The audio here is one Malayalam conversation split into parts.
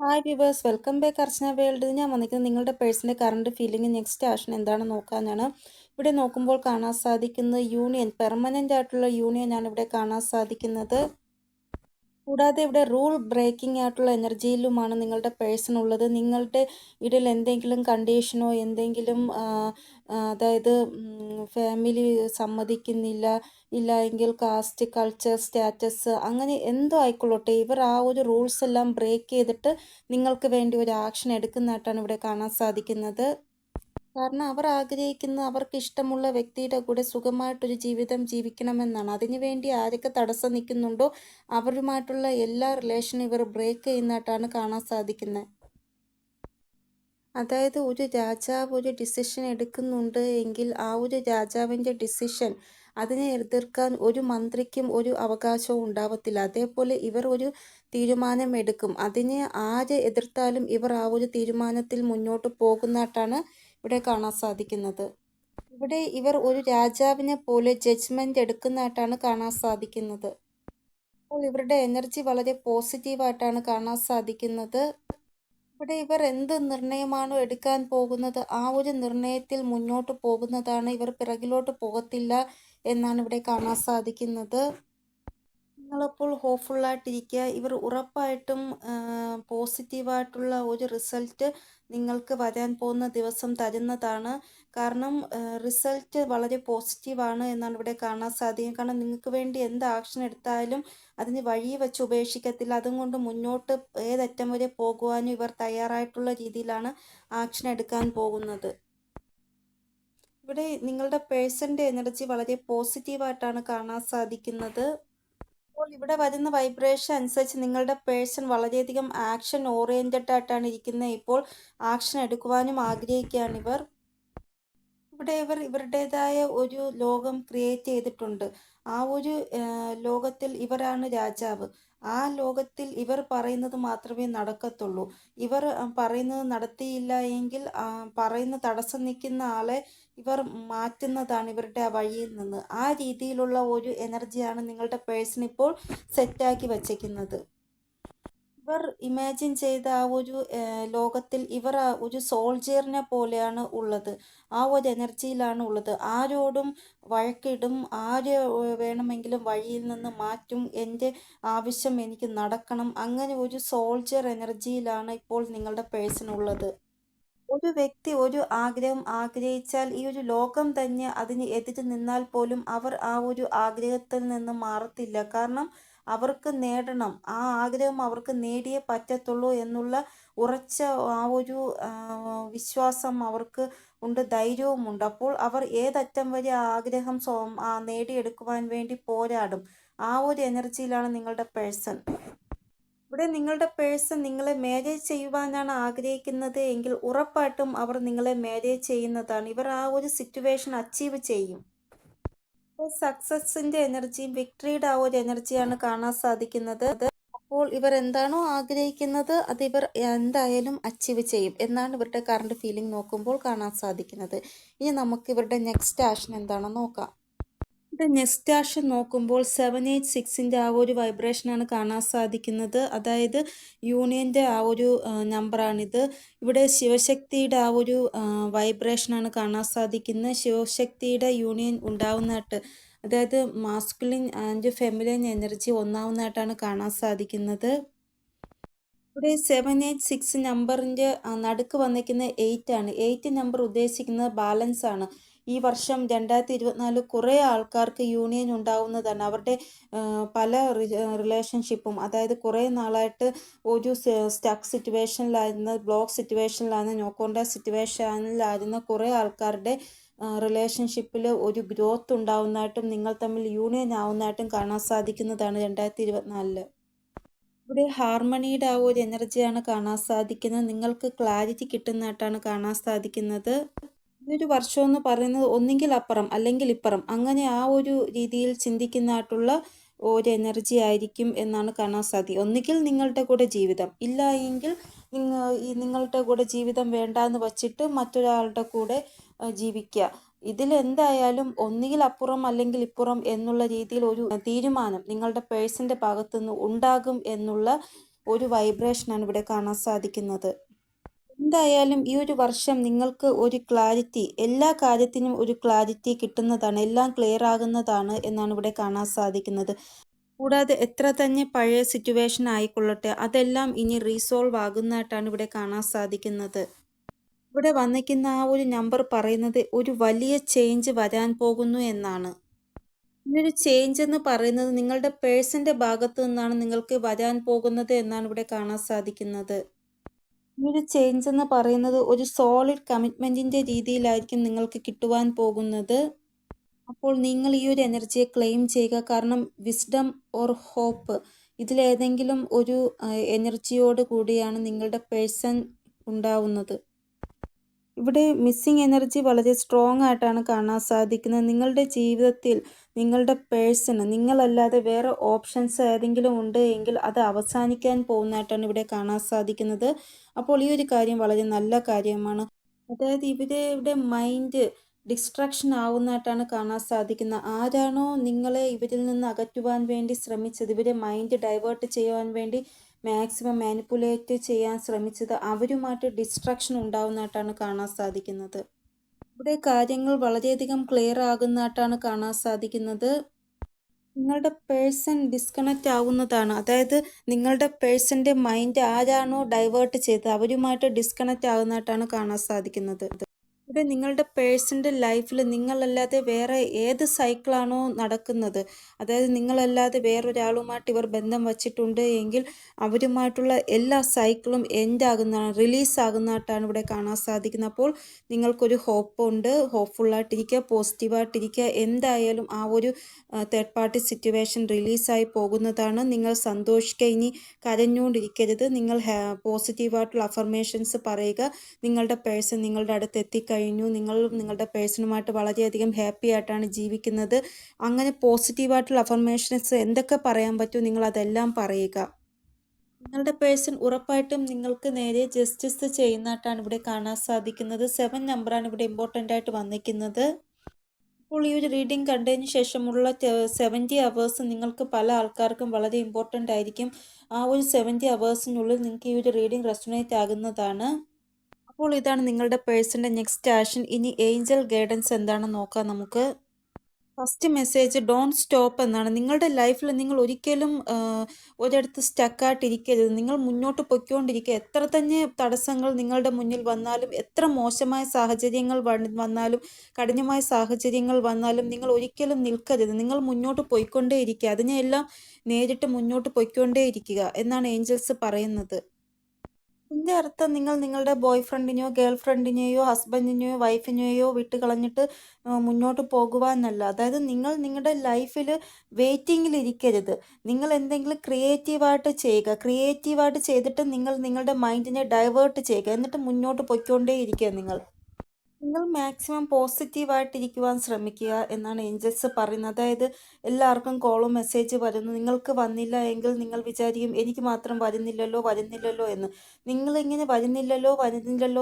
ഹായ് വ്യൂവേഴ്സ്, വെൽക്കം ബാക്ക് അർച്ചന വേൾഡ്. ഞാൻ വന്നിരിക്കുന്നത് നിങ്ങളുടെ പേഴ്സണിൻ്റെ കറണ്ട് ഫീലിംഗ് നെക്സ്റ്റ് ആക്ഷൻ എന്താണെന്ന് നോക്കാനാണ്. ഇവിടെ നോക്കുമ്പോൾ കാണാൻ സാധിക്കുന്നത് യൂണിയൻ, പെർമനൻ്റ് ആയിട്ടുള്ള യൂണിയനാണ് ഇവിടെ കാണാൻ സാധിക്കുന്നത്. കൂടാതെ ഇവിടെ റൂൾ ബ്രേക്കിംഗ് ആയിട്ടുള്ള എനർജിയിലുമാണ് നിങ്ങളുടെ പേഴ്സൺ ഉള്ളത്. നിങ്ങളുടെ ഇടയിൽ എന്തെങ്കിലും കണ്ടീഷനോ എന്തെങ്കിലും അതായത് ഫാമിലി സമ്മതിക്കുന്നില്ല, ഇല്ല എങ്കിൽ കാസ്റ്റ്, കൾച്ചർ, സ്റ്റാറ്റസ് അങ്ങനെ എന്തോ ആയിക്കൊള്ളട്ടെ, ഇവർ ആ ഒരു റൂൾസ് എല്ലാം ബ്രേക്ക് ചെയ്തിട്ട് നിങ്ങൾക്ക് വേണ്ടി ഒരു ആക്ഷൻ എടുക്കുന്നതായിട്ടാണ് ഇവിടെ കാണാൻ സാധിക്കുന്നത്. കാരണം അവർ ആഗ്രഹിക്കുന്ന അവർക്ക് ഇഷ്ടമുള്ള വ്യക്തിയുടെ കൂടെ സുഖമായിട്ടൊരു ജീവിതം ജീവിക്കണമെന്നാണ്. അതിനുവേണ്ടി ആരൊക്കെ തടസ്സം നിൽക്കുന്നുണ്ടോ അവരുമായിട്ടുള്ള എല്ലാ റിലേഷനും ഇവർ ബ്രേക്ക് ചെയ്യുന്നതായിട്ടാണ് കാണാൻ സാധിക്കുന്നത്. അതായത് ഒരു രാജാവ് ഒരു ഡിസിഷൻ എടുക്കുന്നുണ്ട് എങ്കിൽ ആ ഒരു രാജാവിൻ്റെ ഡിസിഷൻ അതിനെ എതിർക്കാൻ ഒരു മന്ത്രിക്കും ഒരു അവകാശവും ഉണ്ടാവത്തില്ല. അതേപോലെ ഇവർ ഒരു തീരുമാനം എടുക്കും, അതിനെ ആര് എതിർത്താലും ഇവർ ആ ഒരു തീരുമാനത്തിൽ മുന്നോട്ട് പോകുന്നതായിട്ടാണ് ഇവിടെ കാണാൻ സാധിക്കുന്നത്. ഇവിടെ ഇവർ ഒരു രാജാവിനെ പോലെ ജഡ്ജ്മെന്റ് എടുക്കുന്നതായിട്ടാണ് കാണാൻ സാധിക്കുന്നത്. അപ്പോൾ ഇവരുടെ എനർജി വളരെ പോസിറ്റീവായിട്ടാണ് കാണാൻ സാധിക്കുന്നത്. ഇവിടെ ഇവർ എന്ത് നിർണയമാണോ എടുക്കാൻ പോകുന്നത് ആ ഒരു നിർണയത്തിൽ മുന്നോട്ട് പോകുന്നതാണ്. ഇവർ പിറകിലോട്ട് പോകത്തില്ല എന്നാണ് ഇവിടെ കാണാൻ സാധിക്കുന്നത്. നിങ്ങളപ്പോൾ ഹോപ്പ്ഫുള്ളായിട്ടിരിക്കുക. ഇവർ ഉറപ്പായിട്ടും പോസിറ്റീവായിട്ടുള്ള ഒരു റിസൾട്ട് നിങ്ങൾക്ക് വരാൻ പോകുന്ന ദിവസം തരുന്നതാണ്. കാരണം റിസൾട്ട് വളരെ പോസിറ്റീവാണ് എന്നാണ് ഇവിടെ കാണാൻ സാധിക്കും. കാരണം നിങ്ങൾക്ക് വേണ്ടി എന്ത് ആക്ഷൻ എടുത്താലും അതിന് വഴി വെച്ച് ഉപേക്ഷിക്കത്തില്ല. അതുകൊണ്ട് മുന്നോട്ട് ഏതറ്റം വരെ പോകുവാനും ഇവർ തയ്യാറായിട്ടുള്ള രീതിയിലാണ് ആക്ഷൻ എടുക്കാൻ പോകുന്നത്. ഇവിടെ നിങ്ങളുടെ പേഴ്സൻ്റെ എനർജി വളരെ പോസിറ്റീവായിട്ടാണ് കാണാൻ സാധിക്കുന്നത്. അപ്പോൾ ഇവിടെ വരുന്ന വൈബ്രേഷൻ അനുസരിച്ച് നിങ്ങളുടെ പേഴ്സൺ വളരെയധികം ആക്ഷൻ ഓറിയൻറ്റഡ് ആയിട്ടാണ് ഇരിക്കുന്നത്. ഇപ്പോൾ ആക്ഷൻ എടുക്കുവാനും ആഗ്രഹിക്കുകയാണ് ഇവർ. ഇവിടെ ഇവർ ഇവരുടേതായ ഒരു ലോകം ക്രിയേറ്റ് ചെയ്തിട്ടുണ്ട്. ആ ഒരു ലോകത്തിൽ ഇവരാണ് രാജാവ്. ആ ലോകത്തിൽ ഇവർ പറയുന്നത് മാത്രമേ നടക്കത്തുള്ളൂ. ഇവർ പറയുന്നത് നടത്തിയില്ല എങ്കിൽ പറയുന്ന തടസ്സം നിൽക്കുന്ന ആളെ ഇവർ മാറ്റുന്നതാണ് ഇവരുടെ ആ വഴിയിൽ നിന്ന്. ആ രീതിയിലുള്ള ഒരു എനർജിയാണ് നിങ്ങളുടെ പേഴ്സൺ ഇപ്പോൾ സെറ്റാക്കി വച്ചേക്കുന്നത്. ഇവർ ഇമാജിൻ ചെയ്ത ആ ഒരു ലോകത്തിൽ ഇവർ ഒരു സോൾജിയറിനെ പോലെയാണ് ഉള്ളത്. ആ ഒരു എനർജിയിലാണ് ഉള്ളത്. ആരോടും വഴക്കിടും, ആര് വേണമെങ്കിലും വഴിയിൽ നിന്ന് മാറ്റും, എൻ്റെ ആവശ്യം എനിക്ക് നടക്കണം, അങ്ങനെ ഒരു സോൾജിയർ എനർജിയിലാണ് ഇപ്പോൾ നിങ്ങളുടെ പേഴ്സൺ ഉള്ളത്. ഒരു വ്യക്തി ഒരു ആഗ്രഹം ആഗ്രഹിച്ചാൽ ഈ ഒരു ലോകം തന്നെ അതിന് എതിര് നിന്നാൽ പോലും അവർ ആ ഒരു ആഗ്രഹത്തിൽ നിന്ന് മാറത്തില്ല. കാരണം അവർക്ക് നേടണം, ആ ആഗ്രഹം അവർക്ക് നേടിയേ പറ്റത്തുള്ളൂ എന്നുള്ള ഉറച്ച ആ ഒരു വിശ്വാസം അവർക്ക് ഉണ്ട്, ധൈര്യവുമുണ്ട്. അപ്പോൾ അവർ ഏതറ്റം വരെ ആ ആഗ്രഹം നേടിയെടുക്കുവാൻ വേണ്ടി പോരാടും. ആ ഒരു എനർജിയിലാണ് നിങ്ങളുടെ പേഴ്സൺ. ഇവിടെ നിങ്ങളുടെ പേഴ്സൺ നിങ്ങളെ മാരേജ് ചെയ്യുവാനാണ് ആഗ്രഹിക്കുന്നത് എങ്കിൽ ഉറപ്പായിട്ടും അവർ നിങ്ങളെ മാരേജ് ചെയ്യുന്നതാണ്. ഇവർ ആ ഒരു സിറ്റുവേഷൻ അച്ചീവ് ചെയ്യും. സക്സസിന്റെ എനർജിയും വിക്ടറിയുടെ ആ ഒരു എനർജിയാണ് കാണാൻ സാധിക്കുന്നത്. അപ്പോൾ ഇവർ എന്താണോ ആഗ്രഹിക്കുന്നത് അത് ഇവർ എന്തായാലും അച്ചീവ് ചെയ്യും എന്നാണ് ഇവരുടെ കറണ്ട് ഫീലിംഗ് നോക്കുമ്പോൾ കാണാൻ സാധിക്കുന്നത്. ഇനി നമുക്ക് ഇവരുടെ നെക്സ്റ്റ് ആക്ഷൻ എന്താണെന്ന് നോക്കാം. ഇവിടെ നെക്സ്റ്റ് ആക്ഷൻ നോക്കുമ്പോൾ 786ൻ്റെ ആ ഒരു വൈബ്രേഷനാണ് കാണാൻ സാധിക്കുന്നത്. അതായത് യൂണിയൻ്റെ ആ ഒരു നമ്പറാണിത്. ഇവിടെ ശിവശക്തിയുടെ ആ ഒരു വൈബ്രേഷനാണ് കാണാൻ സാധിക്കുന്നത്. ശിവശക്തിയുടെ യൂണിയൻ ഉണ്ടാവുന്നതായിട്ട്, അതായത് മാസ്കുലിൻ ആൻഡ് ഫെമിലിൻ എനർജി ഒന്നാവുന്നതായിട്ടാണ് കാണാൻ സാധിക്കുന്നത്. ഇവിടെ 786 നമ്പറിൻ്റെ നടുക്ക് വന്നിരിക്കുന്ന 8 ആണ്. 8 നമ്പർ ഉദ്ദേശിക്കുന്നത് ബാലൻസ് ആണ്. ഈ വർഷം 2024 കുറേ ആൾക്കാർക്ക് യൂണിയൻ ഉണ്ടാവുന്നതാണ്. അവരുടെ പല റിലേഷൻഷിപ്പും, അതായത് കുറേ നാളായിട്ട് ഒരു സ്റ്റക്ക് സിറ്റുവേഷനിലായിരുന്ന, ബ്ലോക്ക് സിറ്റുവേഷനിലായിരുന്ന, നോ കോൺടാക്ട് സിറ്റുവേഷനിലായിരുന്ന കുറേ ആൾക്കാരുടെ റിലേഷൻഷിപ്പിൽ ഒരു ഗ്രോത്ത് ഉണ്ടാവുന്നതായിട്ടും നിങ്ങൾ തമ്മിൽ യൂണിയൻ ആവുന്നതായിട്ടും കാണാൻ സാധിക്കുന്നതാണ് 2024. ഇവിടെ ഹാർമണിയുടെ ആ ഒരു എനർജിയാണ് കാണാൻ സാധിക്കുന്നത്. നിങ്ങൾക്ക് ക്ലാരിറ്റി കിട്ടുന്നതായിട്ടാണ് കാണാൻ സാധിക്കുന്നത്. ഈ ഒരു വർഷം എന്ന് പറയുന്നത് ഒന്നുകിൽ അപ്പുറം അല്ലെങ്കിൽ ഇപ്പുറം, അങ്ങനെ ആ ഒരു രീതിയിൽ ചിന്തിക്കുന്നതായിട്ടുള്ള ഒരു എനർജി ആയിരിക്കും എന്നാണ് കാണാൻ സാധിക്കുക. ഒന്നുകിൽ നിങ്ങളുടെ കൂടെ ജീവിതം, ഇല്ല എങ്കിൽ നിങ്ങളുടെ കൂടെ ജീവിതം വേണ്ട എന്ന് വച്ചിട്ട് മറ്റൊരാളുടെ കൂടെ ജീവിക്കുക. ഇതിലെന്തായാലും ഒന്നുകിൽ അപ്പുറം അല്ലെങ്കിൽ ഇപ്പുറം എന്നുള്ള രീതിയിൽ ഒരു തീരുമാനം നിങ്ങളുടെ പേഴ്സൻ്റെ ഭാഗത്തുനിന്ന് ഉണ്ടാകും എന്നുള്ള ഒരു വൈബ്രേഷനാണ് ഇവിടെ കാണാൻ സാധിക്കുന്നത്. എന്തായാലും ഈ ഒരു വർഷം നിങ്ങൾക്ക് ഒരു ക്ലാരിറ്റി, എല്ലാ കാര്യത്തിനും ഒരു ക്ലാരിറ്റി കിട്ടുന്നതാണ്, എല്ലാം ക്ലിയർ ആകുന്നതാണ് എന്നാണ് ഇവിടെ കാണാൻ സാധിക്കുന്നത്. കൂടാതെ എത്ര തന്നെ പഴയ സിറ്റുവേഷൻ ആയിക്കൊള്ളട്ടെ, അതെല്ലാം ഇനി റീസോൾവ് ആകുന്നതായിട്ടാണ് ഇവിടെ കാണാൻ സാധിക്കുന്നത്. ഇവിടെ വന്നിരിക്കുന്ന ആ ഒരു നമ്പർ പറയുന്നത് ഒരു വലിയ ചേഞ്ച് വരാൻ പോകുന്നു എന്നാണ്. ഈ ഒരു ചേഞ്ച് എന്ന് പറയുന്നത് നിങ്ങളുടെ പേഴ്സന്റെ ഭാഗത്തു നിന്നാണ് നിങ്ങൾക്ക് വരാൻ പോകുന്നത് എന്നാണ് ഇവിടെ കാണാൻ സാധിക്കുന്നത്. ഈ ഒരു ചേഞ്ച് എന്ന് പറയുന്നത് ഒരു സോളിഡ് കമ്മിറ്റ്മെന്റിന്റെ രീതിയിലായിരിക്കും നിങ്ങൾക്ക് കിട്ടുവാൻ പോകുന്നത്. അപ്പോൾ നിങ്ങൾ ഈ ഒരു എനർജിയെ ക്ലെയിം ചെയ്യുക. കാരണം വിസ്ഡം ഓർ ഹോപ്പ്, ഇതിലേതെങ്കിലും ഒരു എനർജിയോട് കൂടിയാണ് നിങ്ങളുടെ പേഴ്സൺ ഉണ്ടാവുന്നത്. ഇവിടെ മിസ്സിംഗ് എനർജി വളരെ സ്ട്രോങ് ആയിട്ടാണ് കാണാൻ സാധിക്കുന്നത്. നിങ്ങളുടെ ജീവിതത്തിൽ നിങ്ങളുടെ പേഴ്സണ് നിങ്ങളല്ലാതെ വേറെ ഓപ്ഷൻസ് ഏതെങ്കിലും ഉണ്ട് എങ്കിൽ അത് അവസാനിക്കാൻ പോകുന്നതായിട്ടാണ് ഇവിടെ കാണാൻ സാധിക്കുന്നത്. അപ്പോൾ ഈ ഒരു കാര്യം വളരെ നല്ല കാര്യമാണ്. അതായത് ഇവരുടെ മൈൻഡ് ഡിസ്ട്രാക്ഷൻ ആവുന്നതായിട്ടാണ് കാണാൻ സാധിക്കുന്നത്. ആരാണോ നിങ്ങളെ ഇവരിൽ നിന്ന് അകറ്റുവാൻ വേണ്ടി ശ്രമിച്ചത്, ഇവരെ മൈൻഡ് ഡൈവേർട്ട് ചെയ്യുവാൻ വേണ്ടി മാക്സിമം മാനിപ്പുലേറ്റ് ചെയ്യാൻ ശ്രമിച്ചത്, അവരുമായിട്ട് ഡിസ്ട്രാക്ഷൻ ഉണ്ടാവുന്നതായിട്ടാണ് കാണാൻ സാധിക്കുന്നത്. ഇവിടെ കാര്യങ്ങൾ വളരെയധികം ക്ലിയർ ആകുന്നതായിട്ടാണ് കാണാൻ സാധിക്കുന്നത്. നിങ്ങളുടെ പേഴ്സൺ ഡിസ്കണക്റ്റ് ആവുന്നതാണ്. അതായത് നിങ്ങളുടെ പേഴ്സൻ്റെ മൈൻഡ് ആരാണോ ഡൈവേർട്ട് ചെയ്തത് അവരുമായിട്ട് ഡിസ്കണക്റ്റ് ആകുന്നതായിട്ടാണ് കാണാൻ സാധിക്കുന്നത്. ഇവിടെ നിങ്ങളുടെ പേഴ്സൻ്റെ ലൈഫിൽ നിങ്ങളല്ലാതെ വേറെ ഏത് സൈക്കിളാണോ നടക്കുന്നത്, അതായത് നിങ്ങളല്ലാതെ വേറൊരാളുമായിട്ട് ഇവർ ബന്ധം വച്ചിട്ടുണ്ട് എങ്കിൽ അവരുമായിട്ടുള്ള എല്ലാ സൈക്കിളും എൻഡ് ആകുന്നതാണ്, റിലീസ് ആകുന്നതായിട്ടാണ് ഇവിടെ കാണാൻ സാധിക്കുന്നത്. അപ്പോൾ നിങ്ങൾക്കൊരു ഹോപ്പുണ്ട്. ഹോപ്പ്ഫുള്ളായിട്ടിരിക്കുക, പോസിറ്റീവായിട്ടിരിക്കുക. എന്തായാലും ആ ഒരു തേർഡ് പാർട്ടി സിറ്റുവേഷൻ റിലീസായി പോകുന്നതാണ്. നിങ്ങൾ സന്തോഷിക്കുക, ഇനി കരഞ്ഞുകൊണ്ടിരിക്കരുത്. നിങ്ങൾ പോസിറ്റീവായിട്ടുള്ള അഫർമേഷൻസ് പറയുക. നിങ്ങളുടെ പേഴ്സൺ നിങ്ങളുടെ അടുത്ത് എത്തിക്കഴിഞ്ഞു, നിങ്ങളുടെ പേഴ്സണുമായിട്ട് വളരെയധികം ഹാപ്പി ആയിട്ടാണ് ജീവിക്കുന്നത്. അങ്ങനെ പോസിറ്റീവായിട്ടുള്ള അഫർമേഷൻസ് എന്തൊക്കെ പറയാൻ പറ്റുമോ നിങ്ങൾ അതെല്ലാം പറയുക. നിങ്ങളുടെ പേഴ്സൺ ഉറപ്പായിട്ടും നിങ്ങൾക്ക് നേരെ ജസ്റ്റിസ് ചെയ്യുന്നതായിട്ടാണ് ഇവിടെ കാണാൻ സാധിക്കുന്നത്. 7 നമ്പറാണ് ഇവിടെ ഇമ്പോർട്ടൻ്റ് ആയിട്ട് വന്നിരിക്കുന്നത്. അപ്പോൾ ഈ ഒരു റീഡിംഗ് കണ്ടതിന് ശേഷമുള്ള 70 അവേഴ്സ് നിങ്ങൾക്ക് പല ആൾക്കാർക്കും വളരെ ഇമ്പോർട്ടൻ്റ് ആയിരിക്കും. ആ ഒരു 70 അവേഴ്സിനുള്ളിൽ നിങ്ങൾക്ക് ഈ ഒരു റീഡിംഗ് റെസൊണേറ്റ് ആകുന്നതാണ്. അപ്പോൾ ഇതാണ് നിങ്ങളുടെ പേഴ്സൻ്റെ നെക്സ്റ്റ് ആക്ഷൻ. ഇനി ഏഞ്ചൽ ഗൈഡൻസ് എന്താണെന്ന് നോക്കാം നമുക്ക്. ഫസ്റ്റ് മെസ്സേജ് ഡോണ്ട് സ്റ്റോപ്പ് എന്നാണ്. നിങ്ങളുടെ ലൈഫിൽ നിങ്ങൾ ഒരിക്കലും ഒരിടത്ത് സ്റ്റക്കായിട്ടിരിക്കരുത്. നിങ്ങൾ മുന്നോട്ട് പൊയ്ക്കൊണ്ടിരിക്കുക. എത്ര തന്നെ തടസ്സങ്ങൾ നിങ്ങളുടെ മുന്നിൽ വന്നാലും, എത്ര മോശമായ സാഹചര്യങ്ങൾ വന്നാലും, കഠിനമായ സാഹചര്യങ്ങൾ വന്നാലും നിങ്ങൾ ഒരിക്കലും നിൽക്കരുത്. നിങ്ങൾ മുന്നോട്ട് പോയിക്കൊണ്ടേയിരിക്കുക. അതിനെയെല്ലാം നേരിട്ട് മുന്നോട്ട് പോയിക്കൊണ്ടേയിരിക്കുക എന്നാണ് ഏഞ്ചൽസ് പറയുന്നത്. ഇതിൻ്റെ അർത്ഥം നിങ്ങൾ നിങ്ങളുടെ ബോയ് ഫ്രണ്ടിനെയോ ഗേൾ ഫ്രണ്ടിനെയോ ഹസ്ബൻഡിനെയോ വൈഫിനെയോ വിട്ട് കളഞ്ഞിട്ട് മുന്നോട്ട് പോകുവാനല്ല. അതായത് നിങ്ങൾ നിങ്ങളുടെ ലൈഫിൽ വെയിറ്റിങ്ങിലിരിക്കരുത്. നിങ്ങൾ എന്തെങ്കിലും ക്രിയേറ്റീവായിട്ട് ചെയ്യുക. ക്രിയേറ്റീവായിട്ട് ചെയ്തിട്ട് നിങ്ങൾ നിങ്ങളുടെ മൈൻഡിനെ ഡൈവേർട്ട് ചെയ്യുക. എന്നിട്ട് മുന്നോട്ട് പൊയ്ക്കൊണ്ടേ ഇരിക്കുക. നിങ്ങൾ മാക്സിമം പോസിറ്റീവായിട്ടിരിക്കുവാൻ ശ്രമിക്കുക എന്നാണ് ഏഞ്ചൽസ് പറയുന്നത്. അതായത് എല്ലാവർക്കും കോളും മെസ്സേജ് വരുന്നു. നിങ്ങൾക്ക് വന്നില്ല എങ്കിൽ നിങ്ങൾ വിചാരിക്കും എനിക്ക് മാത്രം വരുന്നില്ലല്ലോ എന്ന്. നിങ്ങളിങ്ങനെ വരുന്നില്ലല്ലോ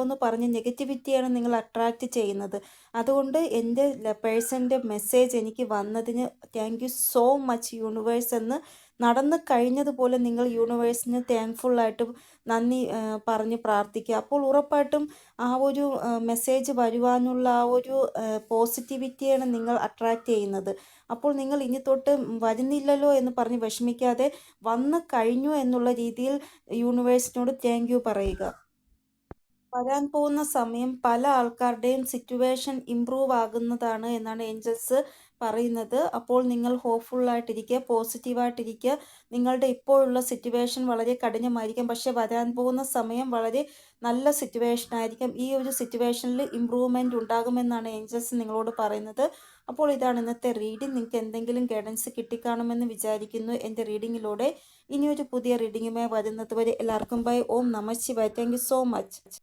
എന്ന് പറഞ്ഞ് നെഗറ്റിവിറ്റിയാണ് നിങ്ങൾ അട്രാക്റ്റ് ചെയ്യുന്നത്. അതുകൊണ്ട് എൻ്റെ പേഴ്സൻ്റെ മെസ്സേജ് എനിക്ക് വന്നതിന് thank you so much universe എന്ന് നടന്നു കഴിഞ്ഞതുപോലെ നിങ്ങൾ യൂണിവേഴ്സിന് താങ്ക്ഫുള്ളായിട്ട് നന്ദി പറഞ്ഞ് പ്രാർത്ഥിക്കുക. അപ്പോൾ ഉറപ്പായിട്ടും ആ ഒരു മെസ്സേജ് വരുവാനുള്ള ആ ഒരു പോസിറ്റിവിറ്റിയാണ് നിങ്ങൾ അട്രാക്റ്റ് ചെയ്യുന്നത്. അപ്പോൾ നിങ്ങൾ ഇനി തൊട്ട് വരുന്നില്ലല്ലോ എന്ന് പറഞ്ഞ് വിഷമിക്കാതെ വന്നു കഴിഞ്ഞു എന്നുള്ള രീതിയിൽ യൂണിവേഴ്സിനോട് താങ്ക് യു പറയുക. വരാൻ പോകുന്ന സമയം പല ആൾക്കാരുടെയും സിറ്റുവേഷൻ ഇമ്പ്രൂവ് ആകുന്നതാണ് എന്നാണ് ഏഞ്ചൽസ് പറയുന്നത്. അപ്പോൾ നിങ്ങൾ ഹോപ്പ്ഫുള്ളായിട്ടിരിക്കുക, പോസിറ്റീവായിട്ടിരിക്കുക. നിങ്ങളുടെ ഇപ്പോഴുള്ള സിറ്റുവേഷൻ വളരെ കഠിനമായിരിക്കും, പക്ഷേ വരാൻ പോകുന്ന സമയം വളരെ നല്ല സിറ്റുവേഷൻ ആയിരിക്കും. ഈ ഒരു സിറ്റുവേഷനിൽ ഇമ്പ്രൂവ്മെൻ്റ് ഉണ്ടാകുമെന്നാണ് ഏഞ്ചൽസ് നിങ്ങളോട് പറയുന്നത്. അപ്പോൾ ഇതാണ് ഇന്നത്തെ റീഡിംഗ്. നിങ്ങൾക്ക് എന്തെങ്കിലും ഗൈഡൻസ് കിട്ടിക്കാണുമെന്ന് വിചാരിക്കുന്നു എൻ്റെ റീഡിങ്ങിലൂടെ. ഇനിയൊരു പുതിയ റീഡിങ്ങുമായി വരുന്നത് വരെ എല്ലാവർക്കും ബൈ. ഓം നമഃ ശിവായ. Thank you so much.